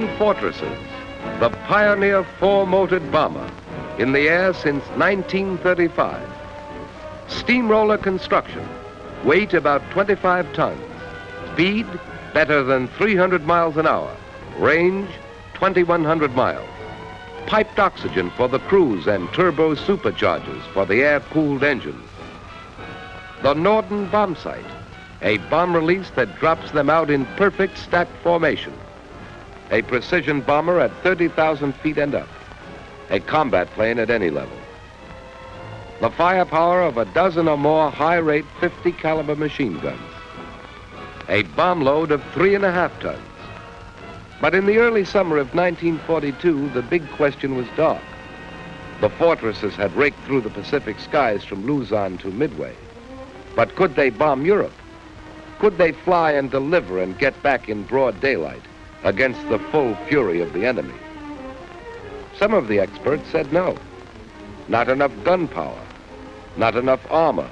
Two fortresses, the pioneer four-motored bomber, in the air since 1935. Steamroller construction, weight about 25 tons, speed better than 300 miles an hour, range 2,100 miles. Piped oxygen for the crews and turbo superchargers for the air-cooled engines. The Norden bomb sight, a bomb release that drops them out in perfect stacked formation. A precision bomber at 30,000 feet and up. A combat plane at any level. The firepower of a dozen or more high-rate 50 caliber machine guns. A bomb load of 3.5 tons. But in the early summer of 1942, the big question was dark. The fortresses had raked through the Pacific skies from Luzon to Midway. But could they bomb Europe? Could they fly and deliver and get back in broad daylight against the full fury of the enemy? Some of the experts said no. Not enough gunpowder, not enough armor,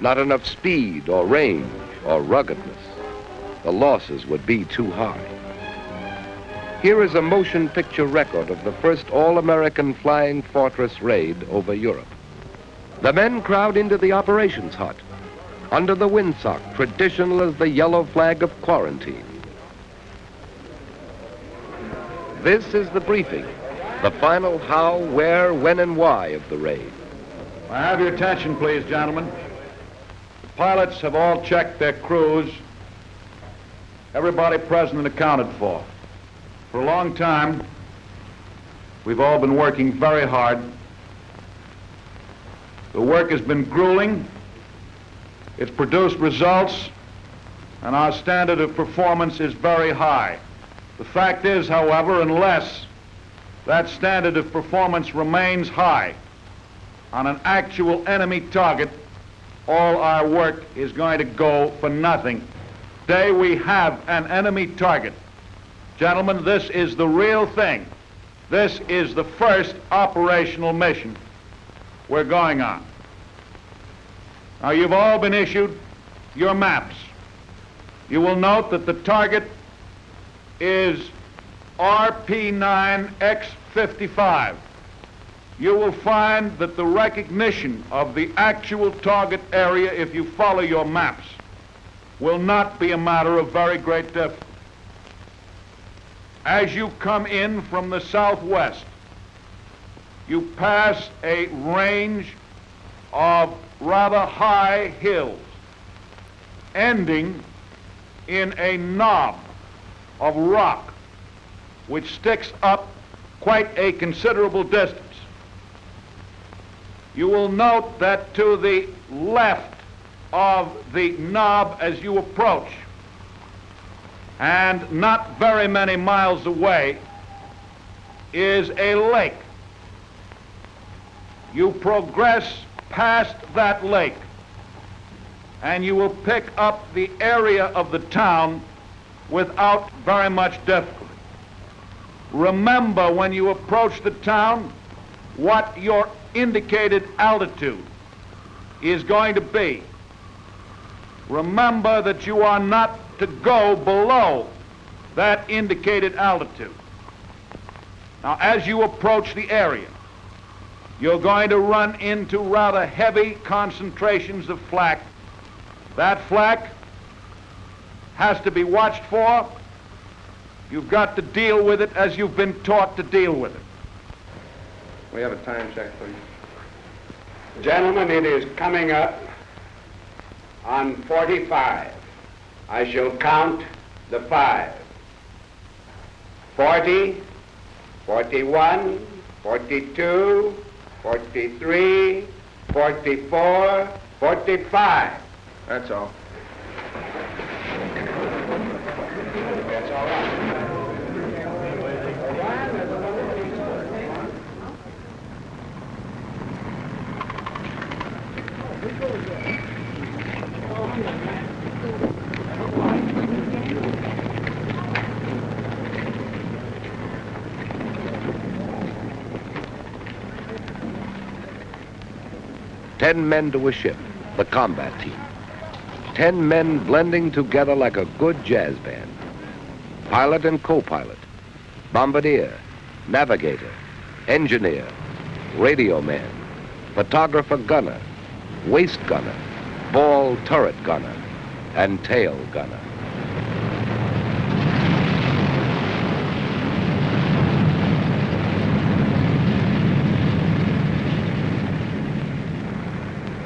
not enough speed or range or ruggedness. The losses would be too high. Here is a motion picture record of the first all-American flying fortress raid over Europe. The men crowd into the operations hut, under the windsock, traditional as the yellow flag of quarantine. This is the briefing, the final how, where, when, and why of the raid. I have your attention, please, gentlemen. The pilots have all checked their crews. Everybody present and accounted for. For a long time, we've all been working very hard. The work has been grueling. It's produced results, and our standard of performance is very high. The fact is, however, unless that standard of performance remains high on an actual enemy target, all our work is going to go for nothing. Today we have an enemy target. Gentlemen, this is the real thing. This is the first operational mission we're going on. Now, you've all been issued your maps. You will note that the target is RP9X55. You will find that the recognition of the actual target area, if you follow your maps, will not be a matter of very great difficulty. As you come in from the southwest, you pass a range of rather high hills, ending in a knob of rock which sticks up quite a considerable distance. You will note that to the left of the knob as you approach, and not very many miles away, is a lake. You progress past that lake, and you will pick up the area of the town without very much difficulty. Remember, when you approach the town, what your indicated altitude is going to be. Remember that you are not to go below that indicated altitude. Now, as you approach the area, you're going to run into rather heavy concentrations of flak. That flak has to be watched for. You've got to deal with it as you've been taught to deal with it. We have a time check, please. Gentlemen, it is coming up on 45. I shall count the 5. 40, 41, 42, 43, 44, 45. That's all. That's all right. Ten men to a ship, the combat team. 10 men blending together like a good jazz band. Pilot and co-pilot, bombardier, navigator, engineer, radio man, photographer gunner, waist gunner, ball turret gunner, and tail gunner.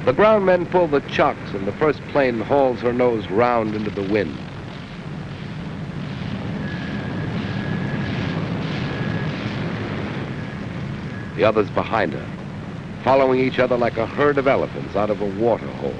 The ground men pull the chocks and the first plane hauls her nose round into the wind. The others behind her, following each other like a herd of elephants out of a water hole.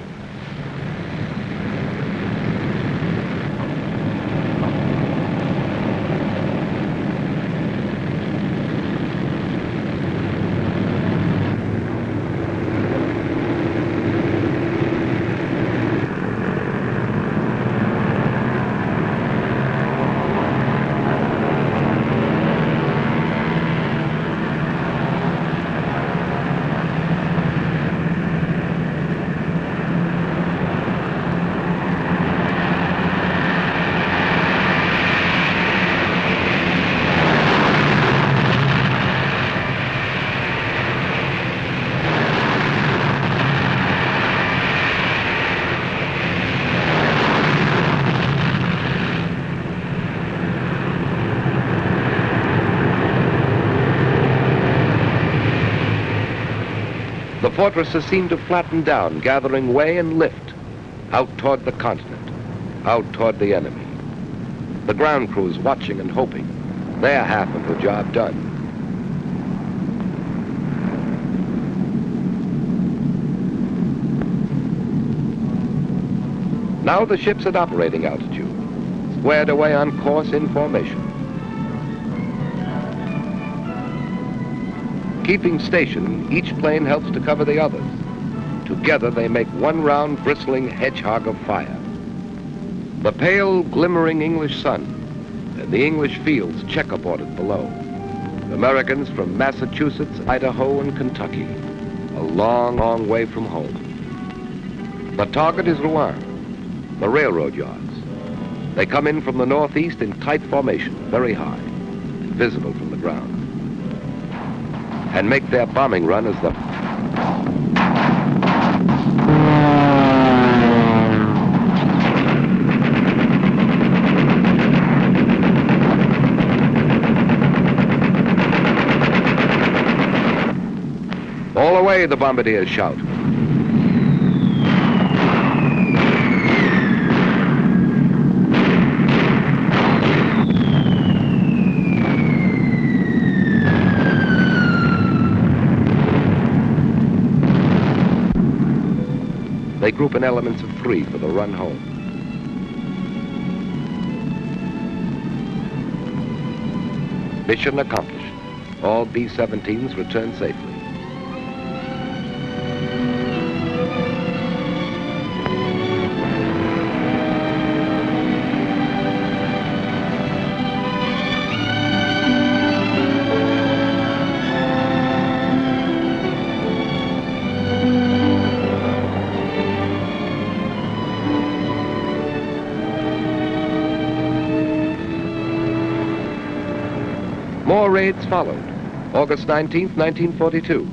The fortresses seem to flatten down, gathering way and lift, out toward the continent, out toward the enemy. The ground crews watching and hoping. Their half of the job done. Now the ship's at operating altitude, squared away on course in formation. Keeping station, each plane helps to cover the others. Together they make one round, bristling hedgehog of fire. The pale, glimmering English sun and the English fields checkerboarded below. Americans from Massachusetts, Idaho, and Kentucky, a long, long way from home. The target is Rouen, the railroad yards. They come in from the northeast in tight formation, very high, and visible from the ground, and make their bombing run as the all away, the bombardiers shout. They group in elements of 3 for the run home. Mission accomplished. All B-17s return safely. More raids followed. August 19th, 1942.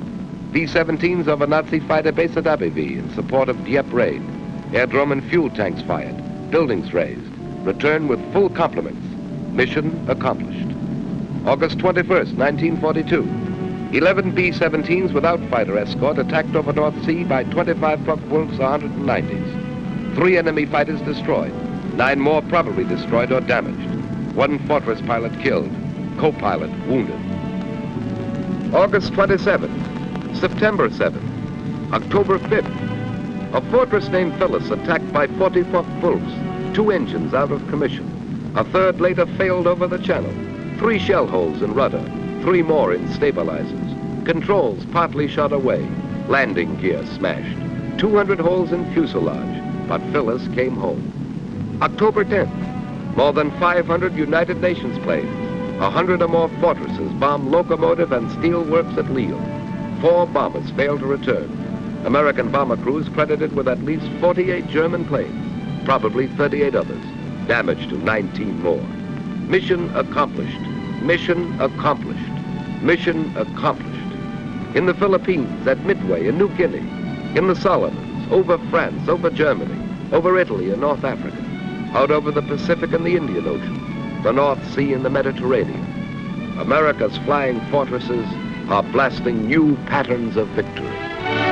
B-17s over Nazi fighter base at Abbeville in support of Dieppe raid. Aerodrome and fuel tanks fired. Buildings razed. Return with full complements. Mission accomplished. August 21st, 1942. 11 B-17s without fighter escort attacked over North Sea by 25 Focke-Wulfs 190s. 3 enemy fighters destroyed. 9 more probably destroyed or damaged. 1 fortress pilot killed. Co-pilot wounded. August 27th, September 7th, October 5th. A fortress named Phyllis attacked by 40 Focke-Wulfs, 2 engines out of commission. A third later failed over the channel. 3 shell holes in rudder, 3 more in stabilizers. Controls partly shot away. Landing gear smashed. 200 holes in fuselage, but Phyllis came home. October 10th, more than 500 United Nations planes, 100 or more fortresses bombed locomotive and steel works at Lille. 4 bombers failed to return. American bomber crews credited with at least 48 German planes, probably 38 others, damage to 19 more. Mission accomplished. mission accomplished. Mission accomplished. In the Philippines, at Midway, in New Guinea, in the Solomons, over France, over Germany, over Italy and North Africa, out over the Pacific and the Indian Ocean, the North Sea and the Mediterranean, America's flying fortresses are blasting new patterns of victory.